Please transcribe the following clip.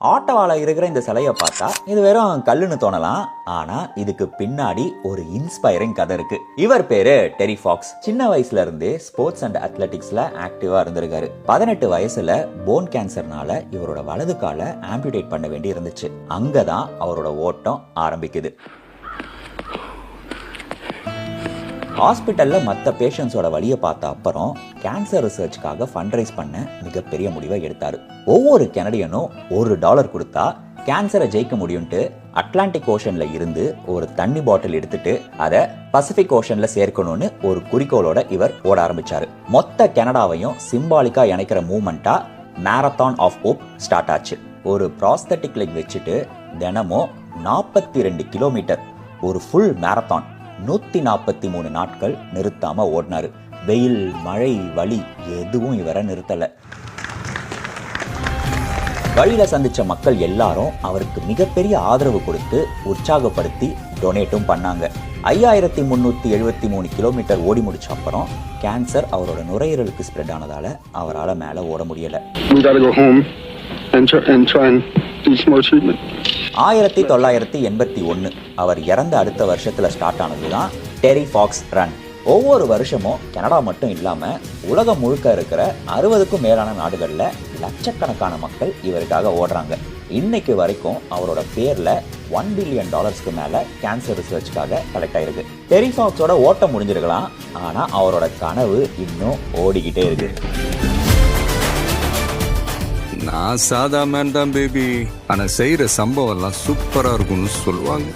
ஆட்டோவால இருக்கிற இந்த சிலையை பார்த்தா இது வெறும் கல்லுன்னு தோணலாம். ஆனா இதுக்கு பின்னாடி ஒரு இன்ஸ்பைரிங் கதை இருக்கு. இவர் பேரு டெரி ஃபாக்ஸ். சின்ன வயசுல இருந்தே ஸ்போர்ட்ஸ் அண்ட் அத்லெட்டிக்ஸ்ல ஆக்டிவா இருந்திருக்காரு. 18 வயசுல போன் கேன்சர்னால இவரோட வலது காலை ஆம்பியூட்டேட் பண்ண வேண்டி இருந்துச்சு. அங்கதான் அவரோட ஓட்டம் ஆரம்பிக்குது. ஹாஸ்பிட்டல்ல மற்ற பேஷண்ட்ஸோட வழியை பார்த்த அப்புறம் கேன்சர் ரிசர்ச்காக ஃபண்ட்ரைஸ் பண்ண மிகப்பெரிய முடிவை எடுத்தாரு. ஒவ்வொரு கெனடியனும் $1 கொடுத்தா கேன்சரை ஜெயிக்க முடியும்ட்டு அட்லாண்டிக் ஓஷன்ல இருந்து ஒரு தண்ணி பாட்டில் எடுத்துட்டு அதை பசிபிக் ஓஷன்ல சேர்க்கணும்னு ஒரு குறிக்கோளோட இவர் ஓட ஆரம்பிச்சாரு. மொத்த கனடாவையும் சிம்பாலிக்கா இணைக்கிற மூவ்மெண்டா மேரத்தான் ஆஃப் ஹோப் ஸ்டார்ட் ஆச்சு. ஒரு ப்ராஸ்தட்டிக் லெக் வச்சுட்டு தினமும் 42 கிலோமீட்டர் ஒரு ஃபுல் மேரத்தான் 143 நாட்கள் நிறுத்தாம ஓடினாரு. வெயில், மழை, வலி எதுவும் இவரை நிறுத்தல. வழியில சந்திச்ச மக்கள் எல்லாரும் அவருக்கு மிகப்பெரிய ஆதரவு கொடுத்து உற்சாகப்படுத்தி டொனேட்டும் பண்ணாங்க. 5373 கிலோமீட்டர் ஓடி முடிச்ச அப்புறம் கேன்சர் அவரோட நுரையீரலுக்கு ஸ்ப்ரெட் ஆனதால அவரால் மேல ஓட முடியல. 1981 அவர் இறந்த அடுத்த வருஷத்துல ஸ்டார்ட் ஆனதுதான் டெரி ஃபாக்ஸ் ரன். ஒவ்வொரு வருஷமும் கனடா மட்டும் இல்லாம உலகம் முழுக்க இருக்கிற 60க்கும் மேலான நாடுகள்ல லட்சக்கணக்கான மக்கள் இவருக்காக ஓடுறாங்க. இன்னைக்கு வரைக்கும் அவரோட பேர்ல $1 பில்லியன் மேல கேன்சர் ரிசர்ச்காக கலெக்ட் ஆயிருக்கு. டெரி ஃபாக்ஸோட ஓட்டம் முடிஞ்சிருக்கலாம், ஆனா அவரோட கனவு இன்னும் ஓடிக்கிட்டே இருக்கு. நான் சாதா மேன் தான் பேபி, ஆனா செய்யற சம்பவம் எல்லாம் சூப்பரா இருக்கும்னு சொல்லுவாங்க.